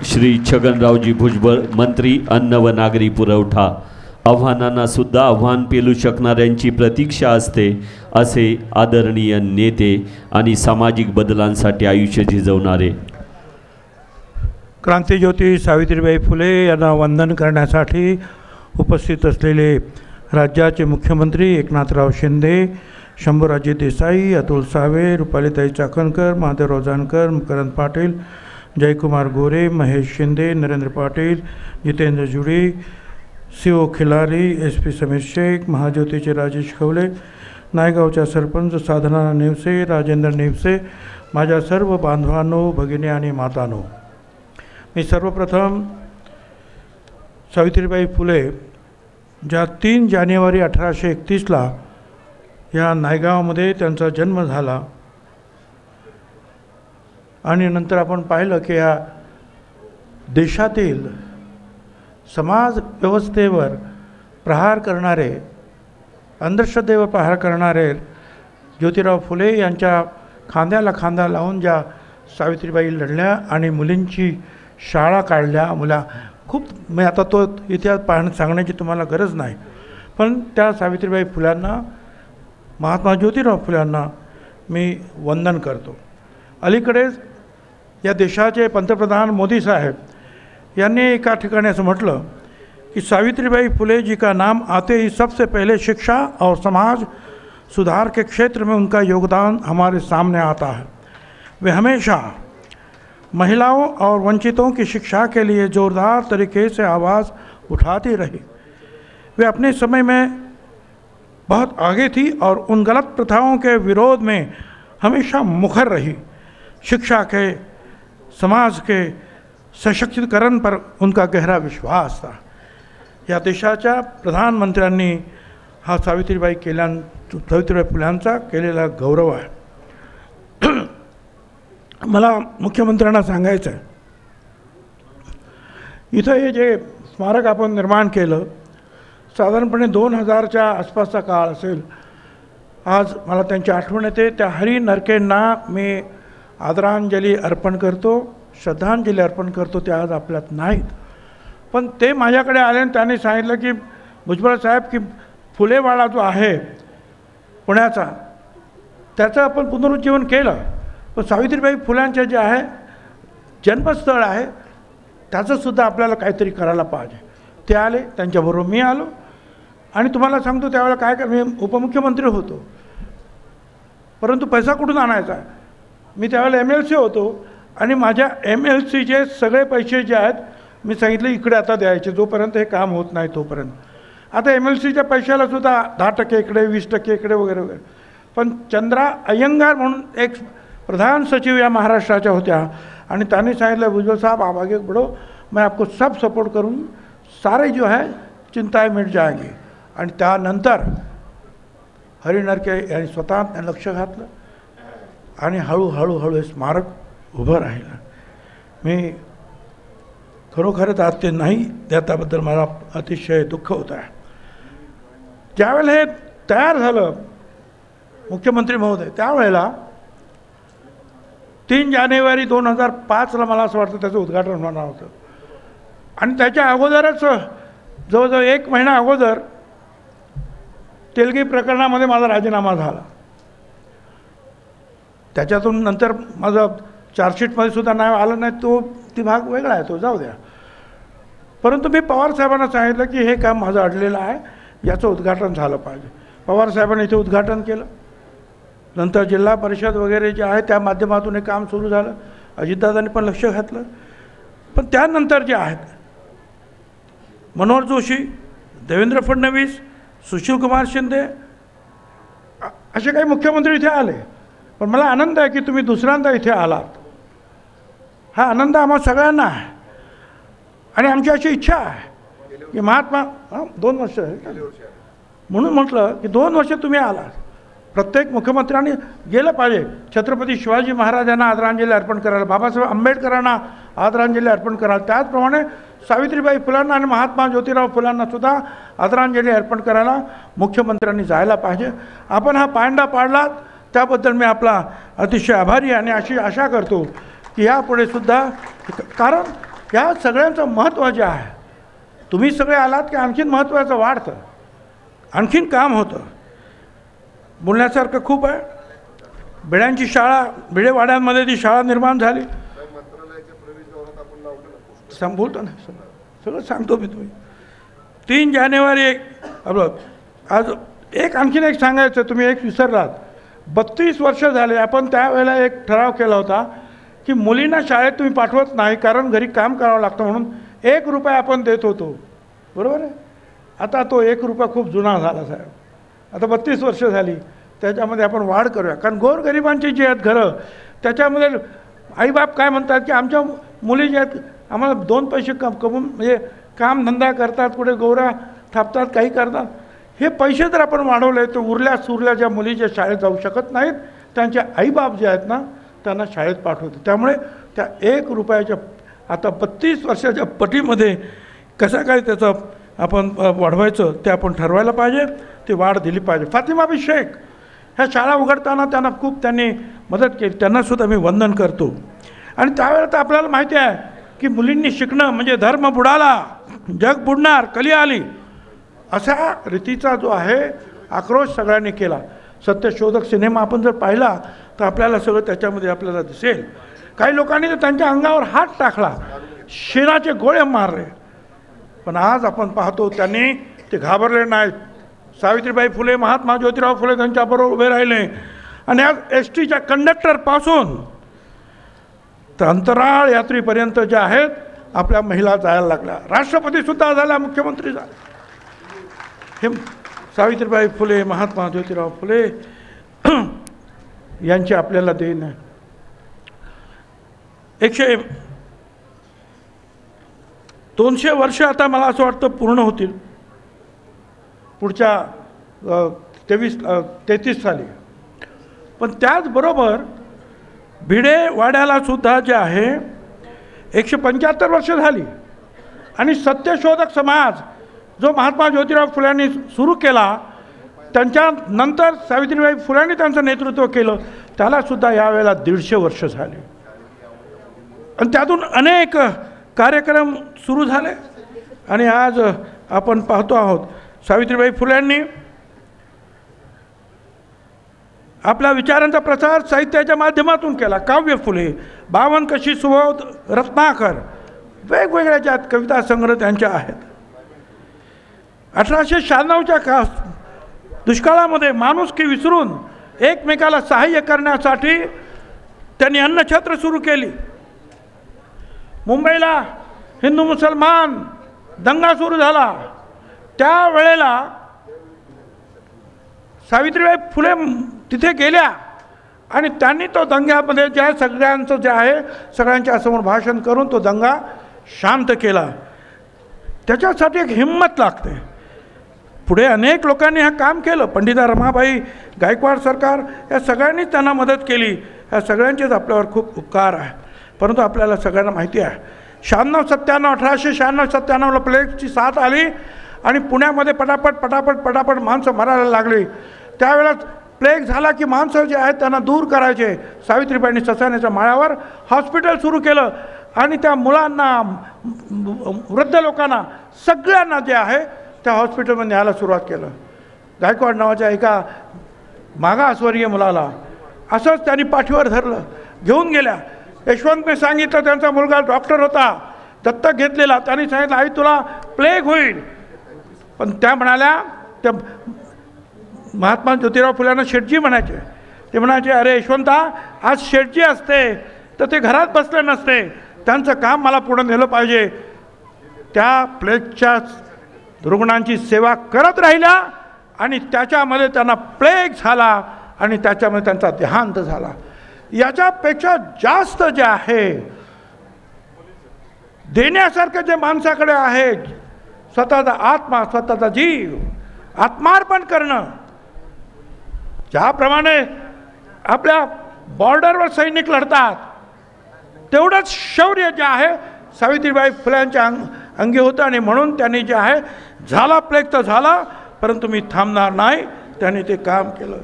श्री छगनरावजी भुजबळ, मंत्री अन्न व नागरी पुरवठा. आव्हानांना सुद्धा आव्हान पेलू शकणाऱ्यांची प्रतीक्षा असते असे आदरणीय नेते आणि सामाजिक बदलांसाठी आयुष्य झिजवणारे क्रांतिज्योती सावित्रीबाई फुले यांना वंदन करण्यासाठी उपस्थित असलेले राज्याचे मुख्यमंत्री एकनाथराव शिंदे, शंभूराजे देसाई, अतुल सावे, रुपालीताई चाकणकर, महादेवराव जानकर, मकरंद पाटील, जयकुमार गोरे, महेश शिंदे, नरेंद्र पाटील, जितेंद्र जुडी, CO खिलारी, SP समीर शेख, महाज्योतीचे राजेश खवले, नायगावच्या सरपंच साधना नेवसे, राजेंद्र नेवसे, माझ्या सर्व बांधवांनो, भगिनी आणि मातांनो, मी सर्वप्रथम सावित्रीबाई फुले ज्या 3 जानेवारी 1831ला या नायगावमध्ये त्यांचा जन्म झाला आणि नंतर आपण पाहिलं की या देशातील समाज व्यवस्थेवर प्रहार करणारे, अंधश्रद्धेवर प्रहार करणारे ज्योतिराव फुले यांच्या खांद्याला खांदा लावून ज्या सावित्रीबाई लढल्या आणि मुलींची शाळा काढल्या. मुला खूप मी आता तो इतिहास सांगण्याची तुम्हाला गरज नाही, पण त्या सावित्रीबाई फुल्यांना, महात्मा ज्योतिराव फुल्यांना मी वंदन करतो. अलीकडेच या देशाचे पंतप्रधान मोदी साहेब यांनी एका ठिकाणी असं म्हटलं कि सावित्रीबाई फुले जी का नाम आते ही सबसे पहले शिक्षा और समाज सुधार के क्षेत्र में उनका योगदान हमारे सामने आता है. वे हमेशा महिलाओं और वंचितों की शिक्षा के लिए जोरदार तरीके से आवाज़ उठाती रही. वे अपने समय में बहुत आगे थी और उन गलत प्रथाओं के विरोध में हमेशा मुखर रही. शिक्षा के, समाज के सशक्तीकरण पर उनका गहरा विश्वास था. या देशाच्या प्रधानमंत्र्यांनी हा सावित्रीबाई फुल्यांचा केलेला गौरव आहे. मला मुख्यमंत्र्यांना सांगायचं आहे, इथं हे जे स्मारक आपण निर्माण केलं साधारणपणे 2000च्या आसपासचा काळ असेल. आज मला त्यांची आठवण येते. त्या हरी नरकेंना मी आदरांजली अर्पण करतो, श्रद्धांजली अर्पण करतो. ते आज आपल्यात नाहीत, पण ते माझ्याकडे आले आणि त्यांनी सांगितलं की भुजबळ साहेब की फुलेवाडा जो आहे पुण्याचा त्याचं आपण पुनरुज्जीवन केलं, पण सावित्रीबाई फुल्यांचे जे आहे जन्मस्थळ आहे त्याचंसुद्धा आपल्याला काहीतरी करायला पाहिजे. ते आले, त्यांच्याबरोबर मी आलो आणि तुम्हाला सांगतो त्यावेळेला काय मी उपमुख्यमंत्री होतो, परंतु पैसा कुठून आणायचा. मी त्यावेळेला MLC होतो आणि माझ्या MLCचे सगळे पैसे जे आहेत मी सांगितले इकडे आता द्यायचे, जोपर्यंत हे काम होत नाही तोपर्यंत. आता MLCच्या पैशालासुद्धा 10% इकडे, 20% इकडे वगैरे वगैरे. पण चंद्रा अय्यंगार म्हणून एक प्रधान सचिव या महाराष्ट्राच्या होत्या आणि त्यांनी सांगितलं भुजबल साहब आप आगे बढ़ो, मैं आपको सब सपोर्ट करूँ, सारे जो है चिंताएं मिट जाएंगी. आणि त्यानंतर हरी नरके यांनी स्वतः लक्ष घातलं आणि हळूहळू हे स्मारक उभं राहिलं. मी खरोखरच आज ते नाही त्याबद्दल मला अतिशय दुःख होत आहे. ज्यावेळेला हे तयार झालं मुख्यमंत्री महोदय, त्यावेळेला 3 जानेवारी 2005ला मला असं वाटतं त्याचं उद्घाटन होणार होतं आणि त्याच्या अगोदरच जवळजवळ 1 महिना अगोदर तेलगी प्रकरणामध्ये माझा राजीनामा झाला. त्याच्यातून नंतर माझं चार्जशीटमध्ये सुद्धा नाव आलं नाही, ती भाग वेगळा आहे, तो जाऊ द्या. परंतु मी पवार साहेबांना सांगितलं की हे काम माझं अडलेलं आहे, याचं उद्घाटन झालं पाहिजे. पवार साहेबांनी इथे उद्घाटन केलं. नंतर जिल्हा परिषद वगैरे जे आहे त्या माध्यमातून हे काम सुरू झालं. अजितदादांनी पण लक्ष घातलं. पण त्यानंतर जे आहेत मनोहर जोशी, देवेंद्र फडणवीस, सुशीलकुमार शिंदे असे काही मुख्यमंत्री इथे आले. पण मला आनंद आहे की तुम्ही दुसऱ्यांदा इथे आलात. हा आनंद आम्हा सगळ्यांना आहे आणि आमची अशी इच्छा आहे की महात्मा 2 वर्ष म्हणून म्हटलं की 2 वर्ष तुम्ही आलात. प्रत्येक मुख्यमंत्र्यांनी गेलं पाहिजे. छत्रपती शिवाजी महाराजांना आदरांजली अर्पण करायला, बाबासाहेब आंबेडकरांना आदरांजली अर्पण करायला, त्याचप्रमाणे सावित्रीबाई फुलांना आणि महात्मा ज्योतिराव फुलांना सुद्धा आदरांजली अर्पण करायला मुख्यमंत्र्यांनी जायला पाहिजे. आपण हा पायंडा पाडलात त्याबद्दल मी आपला अतिशय आभारी आहे आणि अशी आशा करतो की यापुढे सुद्धा, कारण या सगळ्यांचं महत्त्व जे आहे, तुम्ही सगळे आलात की आणखीन महत्त्वाचं वाढतं, आणखीन काम होतं. बोलण्यासारखं खूप आहे. भिड्यांची शाळा, भिडेवाड्यांमध्ये ती शाळा निर्माण झाली. बोलतो ना, सगळं सांगतो मी. तुम्ही 3 जानेवारी आज आणखीन एक सांगायचं, तुम्ही एक विसरलात. 32 वर्ष झाले. आपण त्यावेळेला एक ठराव केला होता की मुलींना शाळेत तुम्ही पाठवत नाही कारण घरी काम करावं लागतं, म्हणून 1 रुपया आपण देत होतो. बरोबर आहे. आता तो 1 रुपया खूप जुना झाला साहेब. आता 32 वर्ष झाली. त्याच्यामध्ये आपण वाढ करूया, कारण गोरगरिबांची जी आहेत घरं, त्याच्यामध्ये आईबाप काय म्हणतात की आमच्या मुली जे आहेत आम्हाला 2 पैसे कमवून म्हणजे कामधंदा करतात, कुठे गोरा थापतात, काही करतात. हे पैसे जर आपण वाढवले तर उरल्या सुरल्या ज्या मुली ज्या शाळेत जाऊ शकत नाहीत त्यांचे आईबाप जे आहेत ना त्यांना शाळेत पाठवते. त्यामुळे त्या 1 रुपयाच्या आता 32 वर्षाच्या पटीमध्ये कसं काय त्याचं आपण वाढवायचं ते आपण ठरवायला पाहिजे. ती वाढ दिली पाहिजे. फातिमा बी शेख ह्या शाळा उघडताना त्यांनी मदत केली. त्यांनासुद्धा मी वंदन करतो. आणि त्यावेळेला तर आपल्याला माहिती आहे की मुलींनी शिकणं म्हणजे धर्म बुडाला, जग बुडणार, कली आली, अशा रीतीचा जो आहे आक्रोश सगळ्यांनी केला. सत्यशोधक सिनेमा आपण जर पाहिला तर आपल्याला सगळं त्याच्यामध्ये आपल्याला दिसेल. काही लोकांनी तर त्यांच्या अंगावर हात टाकला, शेणाचे गोळे मारले, पण आज आपण पाहतो त्यांनी ते घाबरले नाहीत. सावित्रीबाई फुले, महात्मा ज्योतिराव फुले त्यांच्याबरोबर उभे राहिले. आणि आज STच्या कंडक्टरपासून तर अंतराळ यात्रीपर्यंत ज्या आहेत आपल्या महिला जायला लागल्या. राष्ट्रपतीसुद्धा झाल्या, मुख्यमंत्री झाले. हे सावित्रीबाई फुले, महात्मा ज्योतिराव फुले यांची आपल्याला देण आहे. 200 वर्ष आता मला असं वाटतं पूर्ण होतील पुढच्या 33 साली. पण त्याचबरोबर भिडेवाड्याला सुद्धा जे आहे 175 वर्ष झाली. आणि सत्यशोधक समाज जो महात्मा ज्योतिराव फुल्यांनी सुरू केला, त्यांच्यानंतर सावित्रीबाई फुल्यांनी त्यांचं नेतृत्व केलं, त्यालासुद्धा यावेळेला 150 वर्ष झाली. आणि त्यातून अनेक कार्यक्रम सुरू झाले. आणि आज आपण पाहतो आहोत सावित्रीबाई फुल्यांनी आपल्या विचारांचा प्रसार साहित्याच्या माध्यमातून केला. काव्य फुले, 52 कशी सुबोध रत्नाकर, वेगवेगळ्या ज्या कविता संग्रह त्यांच्या आहेत. 1896च्या दुष्काळामध्ये माणुसकी विसरून एकमेकाला सहाय्य करण्यासाठी त्यांनी अन्नछत्र सुरू केली. मुंबईला हिंदू मुसलमान दंगा सुरू झाला, त्यावेळेला सावित्रीबाई फुले तिथे गेल्या आणि त्यांनी तो दंग्यामध्ये ज्या सगळ्यांचं जे आहे सगळ्यांच्या समोर भाषण करून तो दंगा शांत केला. त्याच्यासाठी एक हिंमत लागते. पुढे अनेक लोकांनी हे काम केलं. पंडिता रमाबाई गायकवाड सरकार या सगळ्यांनीच त्यांना मदत केली. या सगळ्यांचेच आपल्यावर खूप उपकार आहे. परंतु आपल्याला सगळ्यांना माहिती आहे 1896-97ला प्लेगची साथ आली आणि पुण्यामध्ये पटापट माणसं मरायला लागली. त्यावेळेस प्लेग झाला की माणसं जे आहेत त्यांना दूर करायचे. सावित्रीबाईंनी ससाण्याच्या माळ्यावर हॉस्पिटल सुरू केलं आणि त्या मुलांना, वृद्ध लोकांना, सगळ्यांना जे आहे त्या हॉस्पिटलमध्ये न्यायला सुरुवात केलं. गायकवाड नावाच्या एका मागासवर्गीय मुलाला असंच त्यांनी पाठीवर धरलं, घेऊन गेल्या. यशवंतने सांगितलं, त्यांचा मुलगा डॉक्टर होता, दत्तक घेतलेला. त्यांनी सांगितलं आई तुला प्लेग होईल. पण त्या म्हणाल्या, त्या महात्मा ज्योतिराव फुल्यांना शेटजी म्हणायचे. ते म्हणायचे अरे यशवंता, आज शेटजी असते तर ते घरात बसले नसते, त्यांचं काम मला पुढे नेलं पाहिजे. त्या प्लेगच्या रुग्णांची सेवा करत राहिल्या आणि त्याच्यामध्ये त्यांना प्लेग झाला आणि त्याच्यामध्ये त्यांचा देहांत झाला. याच्यापेक्षा जास्त जे आहे देण्यासारखं जे माणसाकडे आहे, स्वतःचा आत्मा, स्वतःचा जीव आत्मार्पण करणं. ज्याप्रमाणे आपल्या बॉर्डरवर सैनिक लढतात तेवढंच शौर्य जे आहे सावित्रीबाई फुल्यांच्या अंगी होतं. आणि म्हणून त्यांनी जे आहे झाला प्लेग तर झाला, परंतु मी थांबणार नाही, त्यांनी ते काम केलं.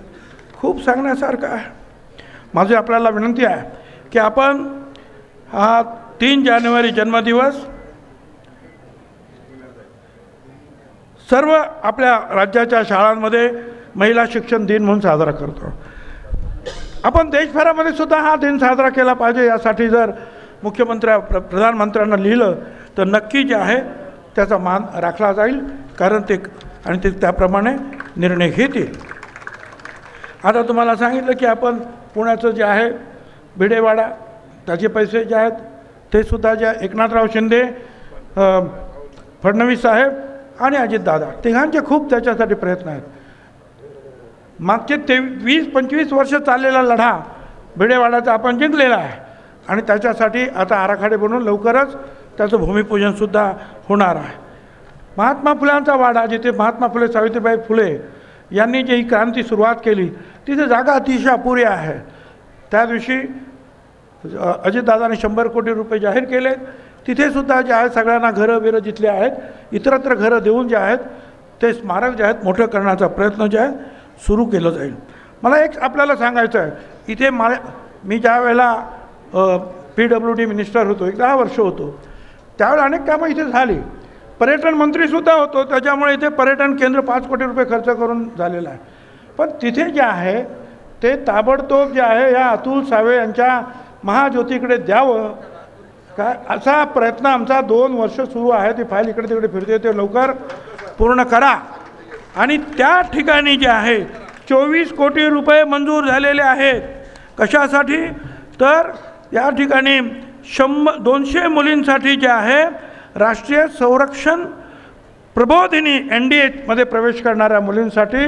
खूप सांगण्यासारखं आहे. माझी आपल्याला विनंती आहे की आपण 3 जानेवारी जन्मदिवस सर्व आपल्या राज्याच्या शाळांमध्ये महिला शिक्षण दिन म्हणून साजरा करतो। आपण देशभरामध्ये सुद्धा हा दिन साजरा केला पाहिजे। यासाठी जर प्रधानमंत्र्यांना लिहिलं तर नक्की जे आहे त्याचा मान राखला जाईल, कारण ते त्याप्रमाणे निर्णय घेतील। आता तुम्हाला सांगितलं की आपण पुण्याचं जे आहे भिडेवाडा, त्याचे पैसे जे आहेत ते सुद्धा जे एकनाथराव शिंदे, फडणवीस साहेब आणि अजितदादा तिघांचे खूप त्याच्यासाठी प्रयत्न आहेत। मागचे 20-25 वर्ष चाललेला लढा भिडेवाडाचा आपण जिंकलेला आहे आणि त्याच्यासाठी आता आराखडे बनवून लवकरच त्याचं भूमिपूजनसुद्धा होणार आहे। महात्मा फुल्यांचा वाडा, जिथे महात्मा फुले सावित्रीबाई फुले यांनी जी ही क्रांती सुरुवात केली तिथे जागा अतिशय अपुरी आहे। त्या दिवशी अजितदादांनी 100 कोटी रुपये जाहीर केले। तिथे सुद्धा जे आहे सगळ्यांना घरं बिरं जिथले आहेत इतरत्र घरं देऊन जे आहेत ते स्मारक जे आहेत मोठं करण्याचा प्रयत्न जे आहे सुरू केलं जाईल। मला एक आपल्याला सांगायचं आहे, इथे मी ज्या वेळेला PWD मिनिस्टर होतो, 10 वर्ष होतो, त्यावेळेला अनेक कामं इथे झाली। पर्यटन मंत्रीसुद्धा होतो, त्याच्यामुळे इथे पर्यटन केंद्र 5 कोटी रुपये खर्च करून झालेलं आहे। पण तिथे जे आहे ते ताबडतोब जे आहे या अतुल सावे यांच्या महाज्योतीकडे द्यावं काय असा प्रयत्न आमचा 2 वर्ष सुरू आहे। ती फाईल इकडे तिकडे फिरते, ते लवकर पूर्ण करा। आणि त्या ठिकाणी जे आहे 24 कोटी रुपये मंजूर झालेले आहेत। कशासाठी? तर या ठिकाणी 200 मुलींसाठी जे आहे राष्ट्रीय संरक्षण प्रबोधिनी NDAमध्ये प्रवेश करणाऱ्या मुलींसाठी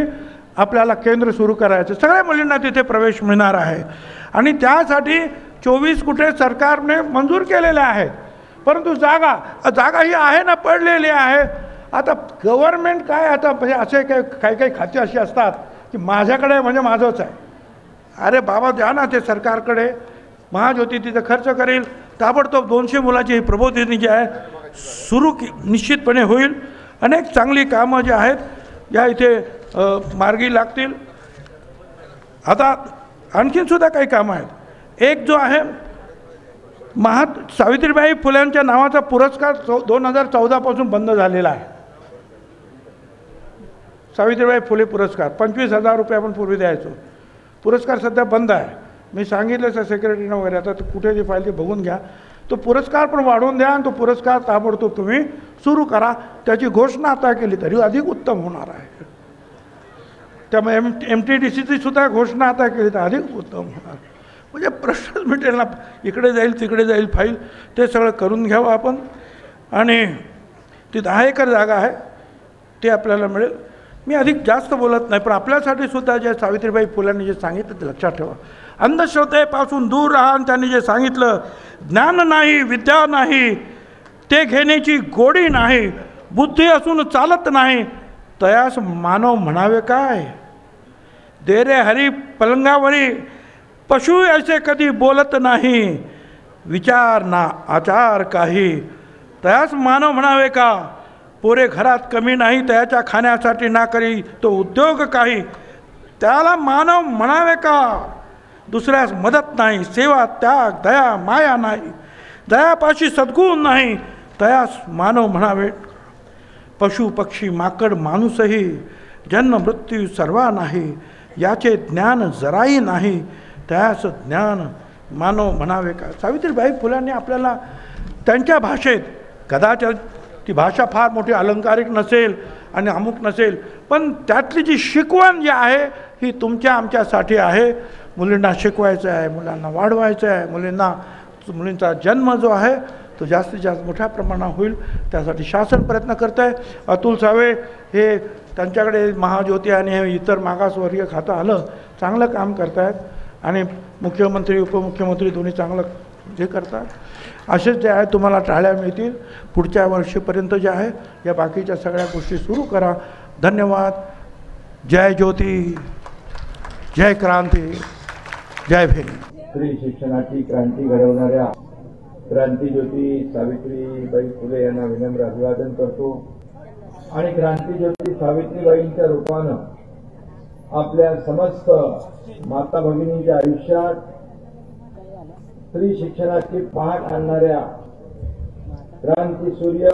आपल्याला केंद्र सुरू करायचं। सगळ्या मुलींना तिथे प्रवेश मिळणार आहे आणि त्यासाठी 24 कोटी सरकारने मंजूर केलेले आहेत। परंतु जागा ही आहे ना, पडलेली आहे। आता गव्हर्नमेंट काय, आता म्हणजे असे काही खाते अशी असतात की माझ्याकडे म्हणजे माझंच आहे। अरे बाबा द्या ना ते सरकारकडे, महाज्योती तिथे खर्च करेल, ताबडतोब 200 मुलाची प्रबोधिनी जी आहे सुरू निश्चितपणे होईल। अनेक चांगली कामं जी आहेत या इथे मार्गी लागतील। आता आणखीनसुद्धा काही कामं आहेत। एक जो आहे सावित्रीबाई फुल्यांच्या नावाचा पुरस्कार 2014 पासून बंद झालेला आहे। सावित्रीबाई फुले पुरस्कार 25,000 रुपये आपण पूर्वी द्यायचो, पुरस्कार सध्या बंद आहे। मी सांगितलं सेक्रेटरीनं वगैरे, आता कुठे ती फाईल ती बघून घ्या। तो पुरस्कार पण वाढवून द्या आणि तो पुरस्कार ताबडतोब तुम्ही सुरू करा। त्याची घोषणा आता केली तरी अधिक उत्तम होणार आहे। त्यामुळे MTDCची सुद्धा घोषणा आता केली तर अधिक उत्तम होणार, म्हणजे प्रश्नच मिटेल ना। इकडे जाईल तिकडे जाईल फाईल, ते सगळं करून घ्यावं आपण। आणि ती 10 एकर जागा आहे ते आपल्याला मिळेल। मी अधिक जास्त बोलत नाही, पण आपल्यासाठी सुद्धा जे सावित्रीबाई फुल्यांनी जे सांगितलं ते लक्षात ठेवा। अंधश्रद्धेपासून दूर राहा आणि त्यांनी जे सांगितलं, ज्ञान नाही विद्या नाही ते घेण्याची गोडी नाही, बुद्धी असून चालत नाही तयास मानव म्हणावे काय। दे रे हरी पलंगावरी पशु ऐसे कधी बोलत नाही, विचार ना आचार काही तयास मानव म्हणावे का। पोरे घरात कमी नाही तयाच्या खाण्यासाठी ना करी तो उद्योग काही, त्याला मानव म्हणावे का। दुसऱ्यास मदत नाही, सेवा त्याग दया माया नाही, दयापाशी सद्गुण नाही तयास मानव म्हणावे। पशु पक्षी माकड माणूसही जन्म मृत्यू सर्वा नाही, याचे ज्ञान जराही नाही त्यास ज्ञान मानव म्हणावे का। सावित्रीबाई फुल्यांनी आपल्याला त्यांच्या भाषेत, कदाचित ती भाषा फार मोठी अलंकारिक नसेल आणि अमुक नसेल, पण त्यातली जी शिकवण जी आहे ही तुमच्या आमच्यासाठी आहे। मुलींना शिकवायचं आहे, मुलांना वाढवायचं आहे, मुलींचा जन्म जो आहे तो जास्तीत जास्त मोठ्या प्रमाणात होईल, त्यासाठी शासन प्रयत्न करत आहे। अतुल सावे हे त्यांच्याकडे महाज्योती आणि हे इतर मागासवर्गीय खातं आलं, चांगलं काम करत आहेत आणि मुख्यमंत्री उपमुख्यमंत्री दोन्ही चांगलं जे करतात। असेच जे आहे तुम्हाला टाळ्या मिळतील पुढच्या वर्षीपर्यंत जे आहे। या बाकीच्या सगळ्या गोष्टी सुरू करा। धन्यवाद। जय ज्योती, जय क्रांती, जय भीम। स्त्री शिक्षणाची क्रांती घडवणाऱ्या क्रांतीज्योती सावित्रीबाई फुले यांना विनम्र अभिवादन करतो आणि क्रांतीज्योती सावित्रीबाईंच्या रूपानं आपल्या समस्त माता भगिनींच्या आयुष्यात स्त्री शिक्षणाची पहाट आणणाऱ्या क्रांतीसूर्य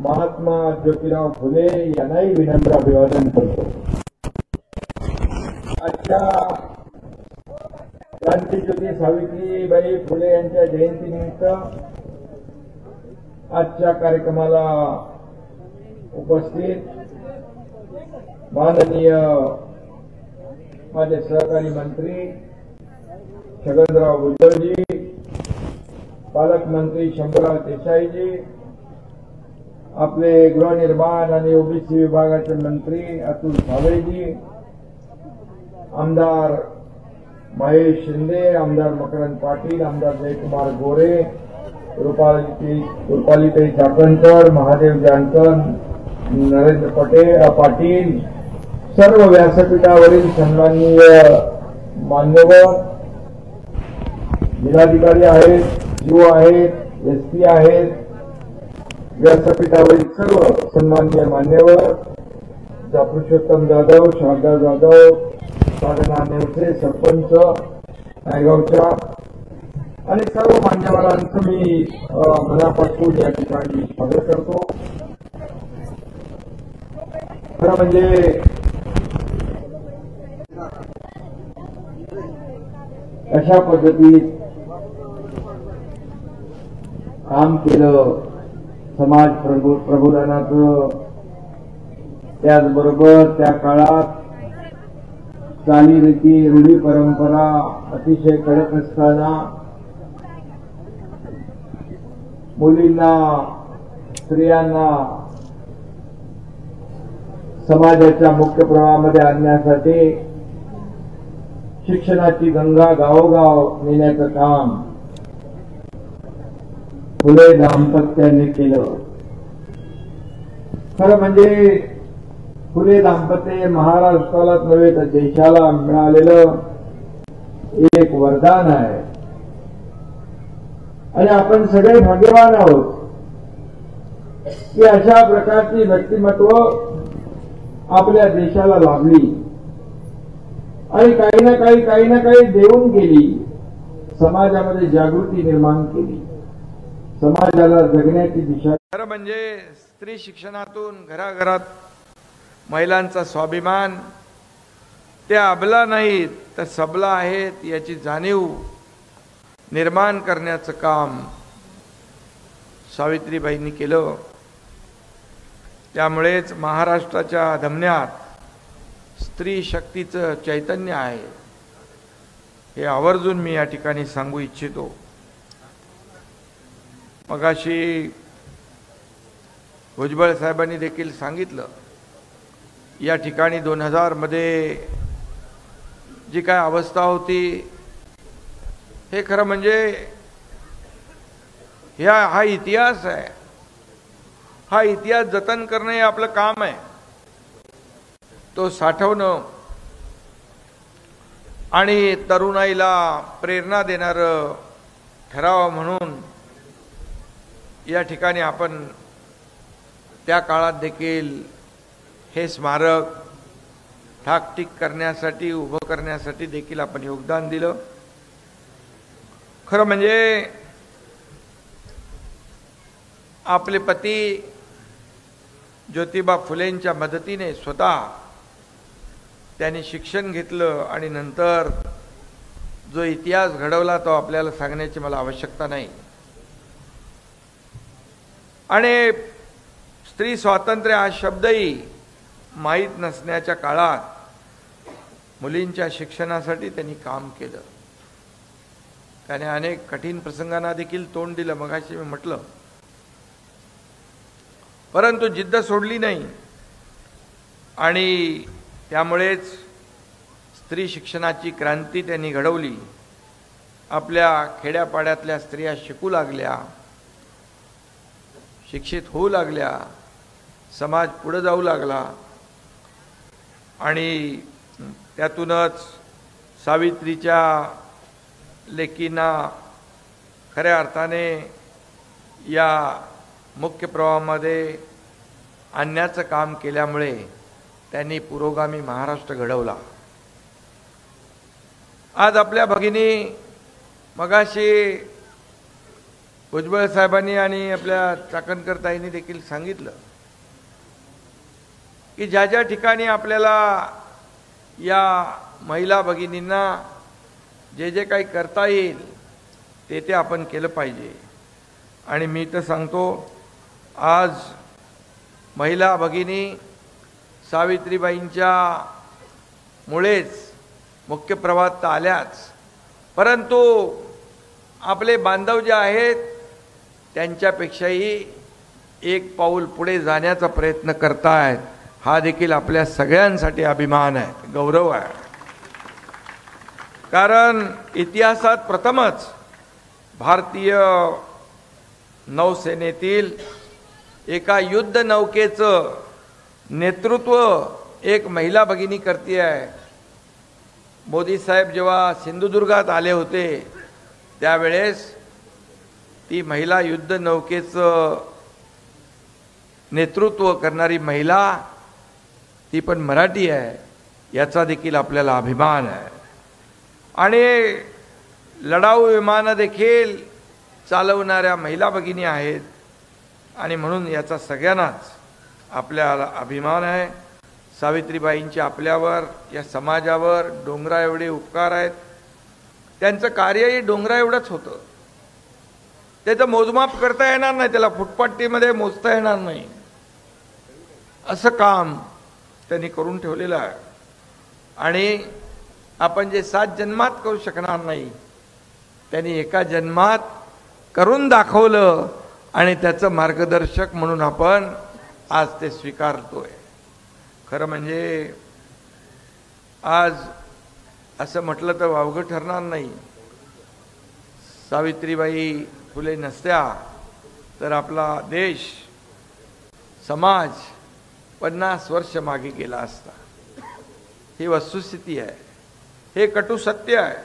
महात्मा ज्योतिराव फुले यांनाही विनम्र अभिवादन करतो. आजच्या क्रांतीज्योती सावित्रीबाई फुले यांच्या जयंतीनिमित्त आजच्या कार्यक्रमाला उपस्थित माननीय माझे सहकारी मंत्री छगनराव भुजबळजी, पालकमंत्री शंभूराव देसाईजी, आपले गृहनिर्माण आणि ओबीसी विभागाचे मंत्री अतुल सावेजी, आमदार महेश शिंदे, आमदार मकरंद पाटील, आमदार जयकुमार गोरे, रुपालीताई चाकणकर, महादेव जानकर, नरेंद्र पाटील, सर्व व्यासपीठावरील सन्माननीय मान्यवर, जिल्हाधिकारी आहेत, जीओ आहेत, एसपी आहेत, व्यासपीठावरील सर्व सन्माननीय मान्यवर, पुरुषोत्तम जाधव, शारदा जाधव, साधना नेवसे, सरपंच नायगावच्या आणि सर्व मान्यवरांचं मी मनापासून या ठिकाणी स्वागत करतो. खरं म्हणजे अशा पद्धतीत काम केलं समाज प्रबोधनाचं. त्याचबरोबर त्या काळात चालीरीती रूढी परंपरा अतिशय कडक असताना मुलींना स्त्रियांना समाजाच्या मुख्य प्रवाहामध्ये आणण्यासाठी शिक्षणाची गंगा गावोगाव नेण्याचं काम फुले दाम्पत्याने केलं. खरं म्हणजे फुले दाम्पत्य महाराष्ट्रालाच नव्हे तर देशाला मिळालेलं एक वरदान आहे आणि आपण सगळे भाग्यवान आहोत की अशा प्रकारची व्यक्तिमत्व आपल्या देशाला लाभली आणि काही ना काही देऊन गेली, समाजामध्ये जागृती निर्माण केली, समाजाला जगण्याची दिशा. खरं म्हणजे स्त्री शिक्षणातून घराघरात महिलांचा स्वाभिमान त्या अबला नाहीत तर सबला आहेत याची जाणीव निर्माण करण्याचं काम सावित्रीबाईंनी केलं. त्यामुळेच महाराष्ट्राच्या धमन्यात स्त्री शक्तीचं चैतन्य आहे हे आवर्जून मी या ठिकाणी सांगू इच्छितो. मगाशी भुजबळ साहेबांनी देखील सांगितलं, या ठिकाणी 2000 मध्ये जी काय अवस्था होती हे खरं म्हणजे हा इतिहास आहे. हा इतिहास जतन करणं हे आपलं काम आहे. तो साठवणं आणि तरुणाईला प्रेरणा देणारं ठराव म्हणून या ठिकाणी आपण त्या काळात देखील हे स्मारक ठाकठीक करण्यासाठी उभं करण्यासाठी देखील आपण योगदान दिलं. खरं म्हणजे आपले पती ज्योतिबा फुलेंच्या मदतीने स्वतः त्यांनी शिक्षण घेतलं आणि नंतर जो इतिहास घडवला तो आपल्याला सांगण्याची मला आवश्यकता नाही. आणि स्त्री स्वातंत्र्य हा शब्दही माहीत नसण्याच्या काळात मुलींच्या शिक्षणासाठी त्यांनी काम केलं. त्याने अनेक कठीण प्रसंगांना देखील तोंड दिलं, मगाशी मी म्हटलं, परंतु जिद्द सोडली नाही. आणि त्यामुळेच स्त्री शिक्षणाची क्रांती त्यांनी घडवली. आपल्या खेड्यापाड्यातल्या स्त्रिया शिकू लागल्या, शिक्षित होऊ लागल्या, समाज पुढे जाऊ लागला आणि त्यातूनच सावित्रीच्या लेकींना खऱ्या अर्थाने या मुख्य प्रवाहामध्ये आणण्याचं काम केल्यामुळे त्यांनी पुरोगामी महाराष्ट्र घडवला. आज आपल्या भगिनी मगाशी भुजबळ साहेबांनी आणि आपल्या चाकणकर ताईंनी देखील सांगितलं की ज्या ज्या ठिकाणी आपल्याला या महिला भगिनींना जे जे काही करता येईल ते ते आपण केलं पाहिजे. आणि मी तर सांगतो, आज महिला भगिनी सावित्रीबाईंच्या मुळेच मुख्य प्रवाहात आल्याच, परंतु आपले बांधव जे आहेत त्यांच्यापेक्षाही एक पाऊल पुढे जाण्याचा प्रयत्न करतायत. हा देखील आपल्या सगळ्यांसाठी अभिमान आहे, गौरव आहे. कारण इतिहासात प्रथमच भारतीय नौसेनेतील एका युद्ध नौकेचं नेतृत्व एक महिला भगिनी करते आहे. मोदी साहेब जेव्हा सिंधुदुर्गात आले होते त्यावेळेस ती महिला युद्ध नौकेचं नेतृत्व करणारी महिला ती पण मराठी आहे, याचा देखील आपल्याला अभिमान आहे. आणि लढाऊ विमानं देखील चालवणाऱ्या महिला भगिनी आहेत आणि म्हणून याचा सगळ्यांनाच आपल्याला अभिमान आहे. सावित्रीबाईंचे आपल्यावर, या समाजावर डोंगरा एवढे उपकार आहेत. त्यांचं कार्यही डोंगरा एवढंच होतं. त्याचं मोजमाप करता येणार नाही, त्याला फुटपाटीमध्ये मोजता येणार नाही, असं काम त्यांनी करून ठेवलेलं आहे. आणि आपण जे 7 जन्मात करू शकणार नाही त्यांनी एका जन्मात करून दाखवलं आणि त्याचं मार्गदर्शक म्हणून आपण आज ते स्वीकारतोय. खरं म्हणजे आज असं म्हटलं तर वावगं ठरणार नाही, सावित्रीबाई फुले नसत्या तर आपला देश, समाज 50 वर्ष मागे गेला असता. ही वस्तुस्थिती आहे, हे कटू सत्य आहे.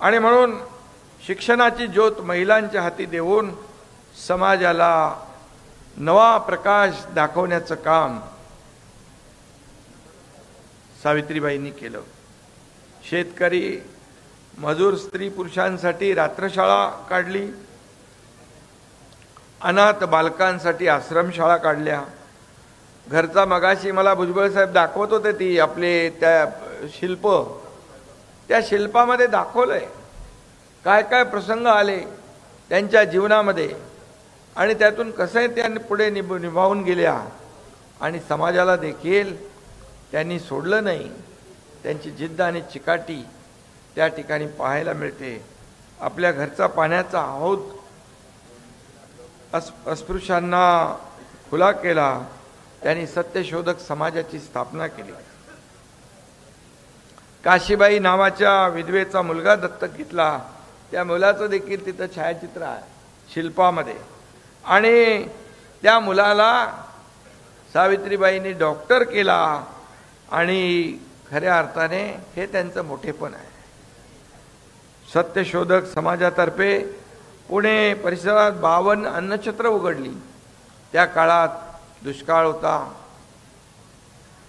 आणि म्हणून शिक्षणाची ज्योत महिलांच्या हाती देऊन समाजाला नवा प्रकाश दाखवण्याचं काम सावित्रीबाईंनी केलं. शेतकरी, मजूर स्त्री पुरुषांसाठी रात्रशाळा काढली, अनाथ बालकांसाठी आश्रमशाळा काढल्या. घरचा मगाशी मला भुजबळ साहेब दाखवत होते ती आपले त्या शिल्प, त्या शिल्पामध्ये दाखवलंय काय काय प्रसंग आले त्यांच्या जीवनामध्ये आणि त्यातून कसं त्यांनी पुढे निभावून गेल्या. आणि समाजाला देखील त्यांनी सोडलं नाही. त्यांची जिद्द आणि चिकाटी त्या ठिकाणी पाहायला मिळते. आपल्या घरचा पाण्याचा हौद अस्पृश्यांना खुला केला. त्यांनी सत्यशोधक समाजाची स्थापना केली. काशीबाई नावाच्या विधवेचा मुलगा दत्तक घेतला. त्या मुलाचं देखील तिथं छायाचित्र आहे शिल्पामध्ये. आणि त्या मुलाला सावित्रीबाईंनी डॉक्टर केला. आणि खऱ्या अर्थाने हे त्यांचं मोठेपण आहे. सत्यशोधक समाजातर्फे पुणे परिसरात 52 अन्नछत्र उघडली. त्या काळात दुष्काळ होता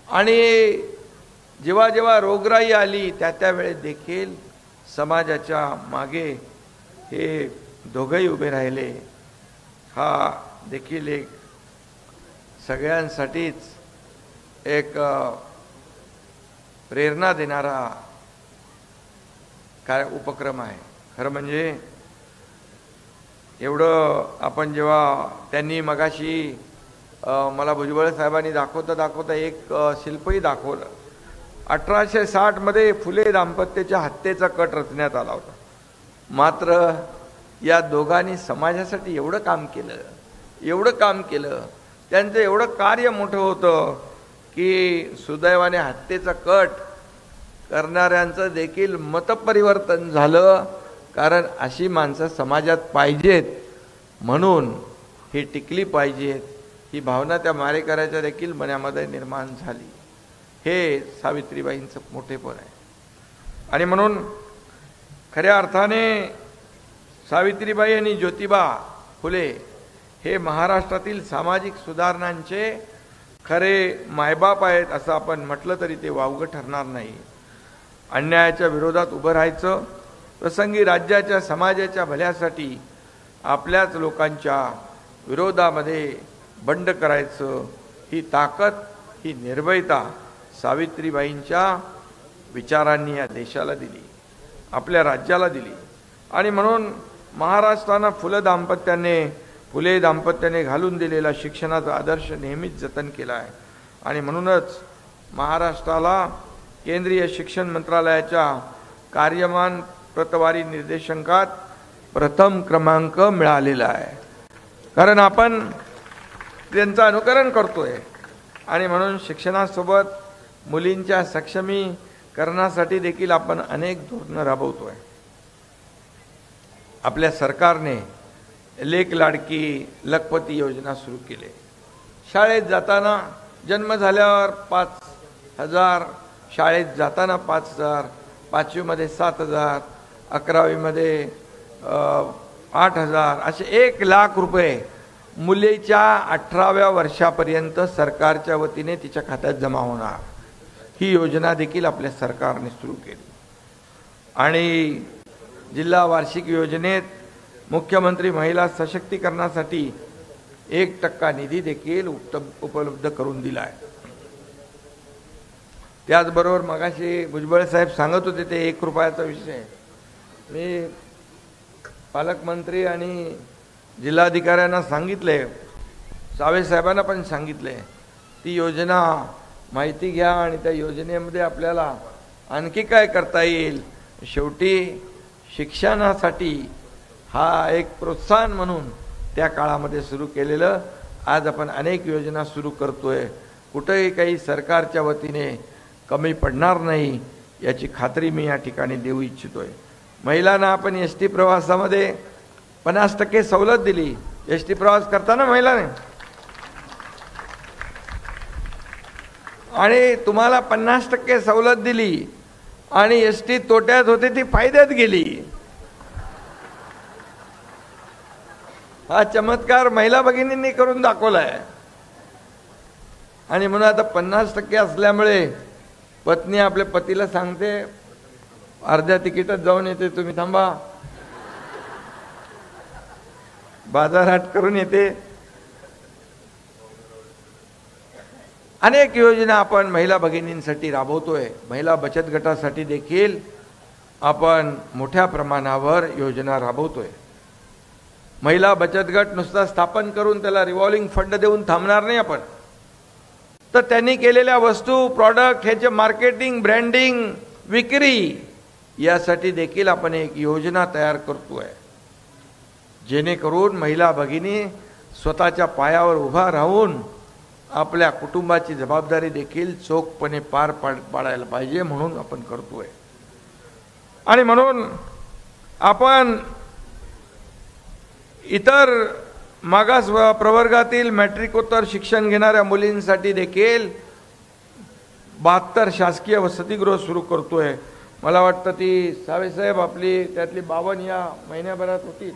आणि जेव्हा जेव्हा रोगराई आली त्या वेळेस देखील समाजाच्या मागे हे दोघंही उभे राहिले. हा देखील एक सगळ्यांसाठीच एक प्रेरणा देणारा काय उपक्रम आहे. खरं म्हणजे एवढं आपण जेव्हा त्यांनी मगाशी मला भुजबळ साहेबांनी दाखवता एक शिल्पही दाखवलं. 1860 मध्ये फुले दाम्पत्याच्या हत्येचा कट रचण्यात आला होता. मात्र या दोघांनी समाजासाठी एवढं काम केलं, त्यांचं एवढं कार्य मोठं होतं की सुदैवाने हत्येचा कट करणाऱ्यांचं देखील मतपरिवर्तन झालं. कारण अशी माणसं समाजात पाहिजेत, म्हणून ही टिकली पाहिजेत, ही भावना त्या मारेकऱ्याच्या देखील मनामध्ये निर्माण झाली. हे सावित्रीबाईंचं मोठेपण आहे. आणि म्हणून खऱ्या अर्थाने सावित्रीबाई आणि ज्योतिबा फुले हे महाराष्ट्रातील सामाजिक सुधारणांचे खरे मायबाप आहेत असं आपण म्हटलं तरी ते वावगं ठरणार नाही. अन्यायाच्या विरोधात उभं राहायचं, प्रसंगी राज्याच्या समाजाच्या भल्यासाठी आपल्याच लोकांच्या विरोधामध्ये बंड करायचं, ही ताकद, ही निर्भयता सावित्रीबाईंच्या विचारांनी या देशाला दिली, आपल्या राज्याला दिली. आणि म्हणून महाराष्ट्रानं फुले दाम्पत्याने घालून दिलेला शिक्षणाचा आदर्श नेहमीच जतन केला आहे. आणि म्हणूनच महाराष्ट्राला केंद्रीय शिक्षण मंत्रालयाच्या कार्यमान प्रतवारी निर्देशांकात प्रथम क्रमांक मिळालेला आहे. कारण आपण त्यांचं अनुकरण करतोय. आणि म्हणून शिक्षणासोबत मुलींच्या सक्षमीकरणासाठी देखील आपण अनेक धोरणं राबवतोय. आपल्या सरकारने लेक लाडकी लखपती योजना सुरू केली. शाळेत जाताना जन्म झाल्यावर 5,000, शाळेत जाताना 5,000, 5वीमध्ये 7,000, 11वीमध्ये 8,000, असे 1,00,000 रुपये मुलीच्या 18व्या वर्षापर्यंत सरकारच्या वतीने तिच्या खात्यात जमा होणार. ही योजना देखील आपल्या सरकारने सुरू केली. आणि जिल्हा वार्षिक योजनेत मुख्यमंत्री महिला सशक्तीकरणासाठी 1% निधी देखील उपलब्ध करून दिला आहे. त्याचबरोबर मगाशी भुजबळ साहेब सांगत होते ते 1 रुपयाचा विषय. मी पालकमंत्री आणि जिल्हाधिकाऱ्यांना सांगितले, सावे साहेबांना पण सांगितले, ती योजना माहिती घ्या आणि त्या योजनेमध्ये आपल्याला आणखी काय करता येईल. शेवटी शिक्षणासाठी हा एक प्रोत्साहन म्हणून त्या काळामध्ये सुरू केलेलं आज आपण अनेक योजना सुरू करतोय. कुठेही काही सरकारच्या वतीने कमी पडणार नाही याची खात्री मी या ठिकाणी देऊ इच्छितोय. महिलांना आपण एसटी प्रवासामध्ये 50% सवलत दिली. एसटी प्रवास करताना महिलाने, आणि तुम्हाला 50% सवलत दिली आणि एसटी तोट्यात होते ती फायद्यात गेली. हा चमत्कार महिला भगिनींनी करून दाखवलाय. आणि म्हणून आता 50% असल्यामुळे पत्नी आपल्या पतीला सांगते, अर्ध्या तिकीटात जाऊन येते, तुम्ही थांबा, बाजारहाट करून येते. अनेक योजना आपण महिला भगिनींसाठी राबवतोय. महिला बचत गटासाठी देखील आपण मोठ्या प्रमाणावर योजना राबवतोय. महिला बचत गट नुसता स्थापन करून त्याला रिव्हॉल्विंग फंड देऊन थांबणार नाही आपण, तर त्यांनी केलेल्या वस्तू, प्रॉडक्ट ह्याचे मार्केटिंग, ब्रँडिंग, विक्री यासाठी देखील आपण एक योजना तयार करतोय, जेणेकरून महिला भगिनी स्वतःच्या पायावर उभा राहून आपल्या कुटुंबाची जबाबदारी देखील चोखपणे पार पाडायला पाहिजे, म्हणून आपण करतोय. आणि म्हणून आपण इतर मागास प्रवर्गातील मॅट्रिकोत्तर शिक्षण घेणाऱ्या मुलींसाठी देखील 72 शासकीय वसतिगृह सुरू करतोय. मला वाटतं ती सावेसाहेब आपली त्यातली 52 या महिन्याभरात होती,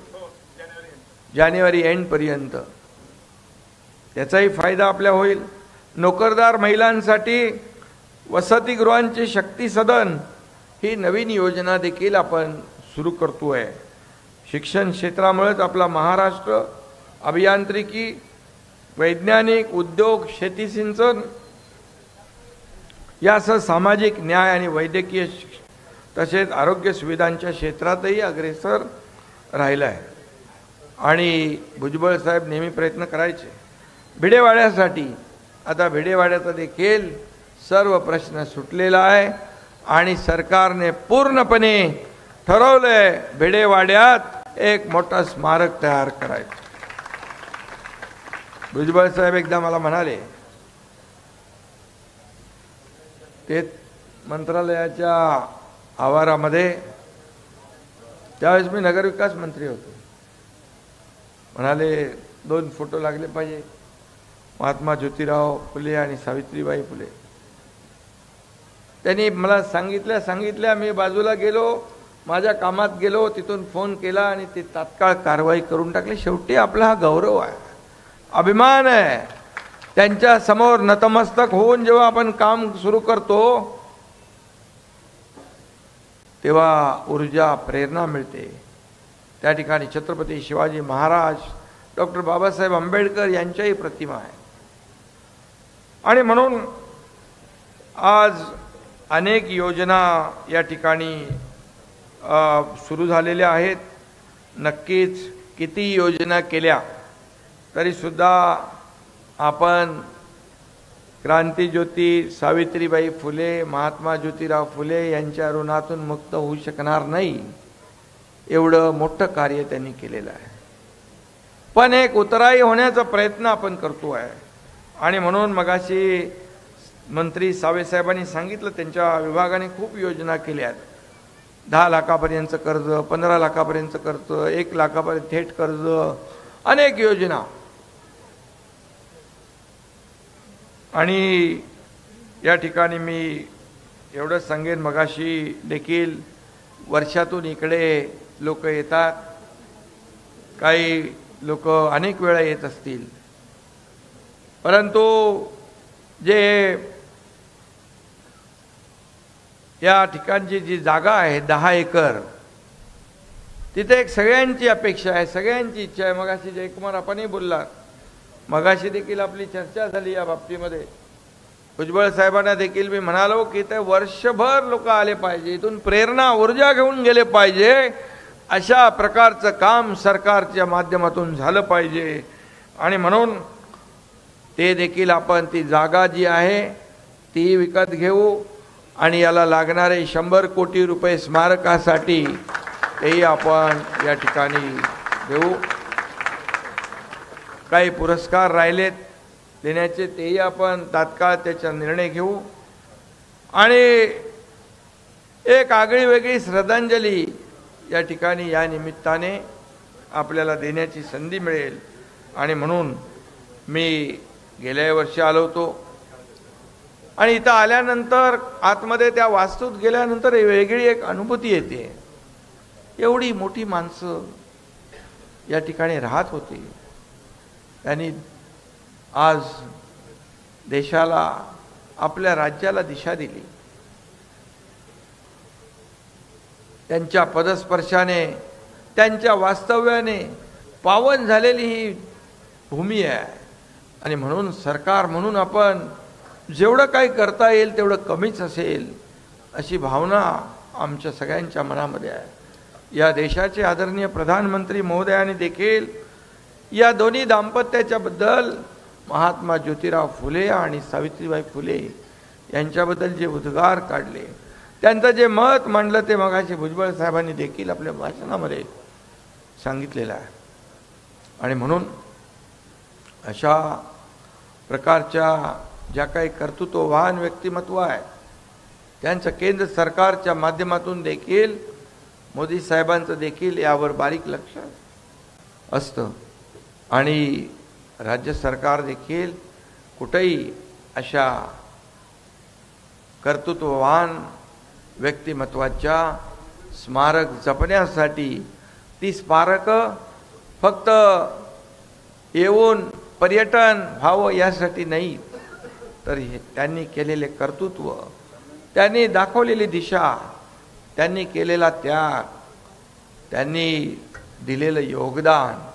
जानेवारी एंडपर्यंत. त्याचाही फायदा आपल्या होईल. नोकरदार महिलांसाठी वसतिगृहांचे शक्ती सदन ही नवीन योजना देखील आपण सुरू करतोय. शिक्षण क्षेत्रामुळेच आपला महाराष्ट्र अभियांत्रिकी, वैज्ञानिक, उद्योग, शेती सिंचन यासह सामाजिक न्याय आणि वैद्यकीय तसेच आरोग्य सुविधांच्या क्षेत्रातही अग्रेसर राहिला आहे. आणि भुजबळ साहेब नेहमी प्रयत्न करायचे भिडेवाड्यासाठी. आता भिडेवाड्याचा देखील सर्व प्रश्न सुटलेला आहे आणि सरकारने पूर्णपणे ठरवलंय भिडेवाड्यात एक मोठं स्मारक तयार करायचं. भुजबळ साहेब एकदा मला म्हणाले, ते मंत्रालयाच्या आवारामध्ये, त्यावेळेस मी नगरविकास मंत्री होतो, म्हणाले 2 फोटो लागले पाहिजे, महात्मा ज्योतिराव फुले आणि सावित्रीबाई फुले. त्यांनी मला सांगितल्या मी बाजूला गेलो, माझ्या कामात गेलो, तिथून फोन केला आणि ते तात्काळ कारवाई करून टाकली. शेवटी आपला हा गौरव आहे, अभिमान आहे. त्यांच्या समोर नतमस्तक होऊन जेव्हा आपण काम सुरू करतो तेव्हा ऊर्जा, प्रेरणा मिळते. त्या ठिकाणी छत्रपती शिवाजी महाराज, डॉक्टर बाबासाहेब आंबेडकर यांच्याही प्रतिमा आहे. आणि म्हणून आज अनेक योजना या ठिकाणी सुरू झालेल्या आहेत. नक्कीच किती योजना केल्या तरीसुद्धा आपण क्रांतीज्योती सावित्रीबाई फुले, महात्मा ज्योतिराव फुले यांच्या ऋणातून मुक्त होऊ शकणार नाही. एवढं मोठं कार्य त्यांनी केलेलं आहे. पण एक उतराई होण्याचा प्रयत्न आपण करतो आहे. आणि म्हणून मगाशी मंत्री सावेसाहेबांनी सांगितलं, त्यांच्या विभागाने खूप योजना केल्या आहेत. 10 लाखापर्यंत कर्ज, 15 लाखापर्यंत कर्ज, 1 लाखापर्यंत थेट कर्ज, अनेक योजना. आणि या ठिकाणी मी एवढंच सांगेन, मगाशी देखील वर्षातून इकडे लोक येतात, काही लोक अनेक वेळा येत असतील, परंतु जे या ठिकाणची जी जागा आहे 10 एकर, तिथे एक सगळ्यांची अपेक्षा आहे, सगळ्यांची इच्छा आहे. मगाशी जयकुमार आपणही बोललात, मगाशी देखील आपली चर्चा झाली या बाबतीमध्ये. भुजबळ साहेबांना देखील मी म्हणालो की ते वर्षभर लोक आले पाहिजे, इथून प्रेरणा ऊर्जा घेऊन गेले पाहिजे, अशा प्रकारचं काम सरकारच्या माध्यमातून झालं पाहिजे. आणि म्हणून ते देखील आपण ती जागा जी आहे ती विकत घेऊ आणि याला लागणारे 100 कोटी रुपये स्मारकासाठी तेही आपण या ठिकाणी देऊ. काही पुरस्कार राहिलेत देण्याचे, तेही आपण तात्काळ त्याचा निर्णय घेऊ. आणि एक आगळी वेगळी श्रद्धांजली या ठिकाणी या निमित्ताने आपल्याला देण्याची संधी मिळेल. आणि म्हणून मी गेल्या वर्षी आलो होतो आणि इथं आल्यानंतर आतमध्ये त्या वास्तूत गेल्यानंतर वेगळी एक अनुभूती येते. एवढी मोठी माणसं या ठिकाणी राहत होती, त्यांनी आज देशाला, आपल्या राज्याला दिशा दिली. त्यांच्या पदस्पर्शाने, त्यांच्या वास्तव्याने पावन झालेली ही भूमी आहे. आणि म्हणून सरकार म्हणून आपण जेवढं काही करता येईल तेवढं कमीच असेल, अशी भावना आमच्या सगळ्यांच्या मनामध्ये आहे. या देशाचे आदरणीय प्रधानमंत्री महोदयांनी देखील या दोन्ही दाम्पत्याच्या बद्दल, महात्मा ज्योतिराव फुले आणि सावित्रीबाई फुले यांच्याबद्दल जे उद्गार काढले, त्यांचं जे मत मांडलं, ते मगाशी भुजबळ साहेबांनी देखील आपल्या भाषणामध्ये सांगितलेलं आहे. आणि म्हणून अशा प्रकारच्या ज्या काही कर्तृत्ववान व्यक्तिमत्व आहेत, त्यांचं केंद्र सरकारच्या माध्यमातून देखील, मोदी साहेबांचं देखील यावर बारीक लक्ष असतं. आणि राज्य सरकार देखील कुठेही अशा कर्तृत्ववान व्यक्तिमत्वाच्या स्मारक जपण्यासाठी, ती स्मारकं फक्त येऊन पर्यटन व्हावं यासाठी नाही, तर त्यांनी केलेले कर्तृत्व, त्यांनी दाखवलेली दिशा, त्यांनी केलेला त्याग, त्यांनी दिलेलं योगदान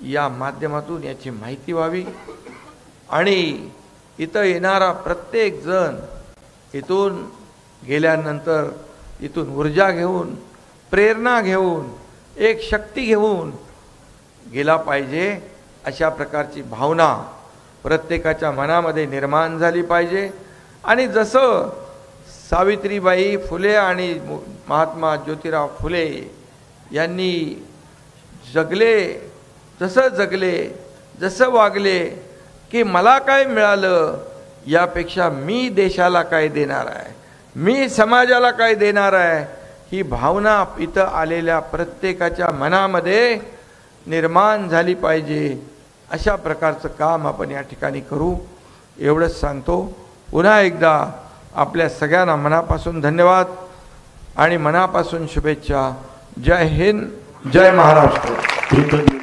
या माध्यमातून याची माहिती व्हावी. आणि इथं येणारा प्रत्येक जण इथून गेल्यानंतर इथून ऊर्जा घेऊन, प्रेरणा घेऊन, एक शक्ती घेऊन गेला पाहिजे, अशा प्रकारची भावना प्रत्येकाच्या मनामध्ये निर्माण झाली पाहिजे. आणि जसं सावित्रीबाई फुले आणि महात्मा ज्योतिराव फुले यांनी जगले, जसं वागले की मला काय मिळालं यापेक्षा मी देशाला काय देणार आहे, मी समाजाला काय देणार आहे, ही भावना इथं आलेल्या प्रत्येकाच्या मनामध्ये निर्माण झाली पाहिजे. अशा प्रकारचं काम आपण या ठिकाणी करू, एवढंच सांगतो. पुन्हा एकदा आपल्या सगळ्यांना मनापासून धन्यवाद आणि मनापासून शुभेच्छा. जय हिंद, जय महाराष्ट्र.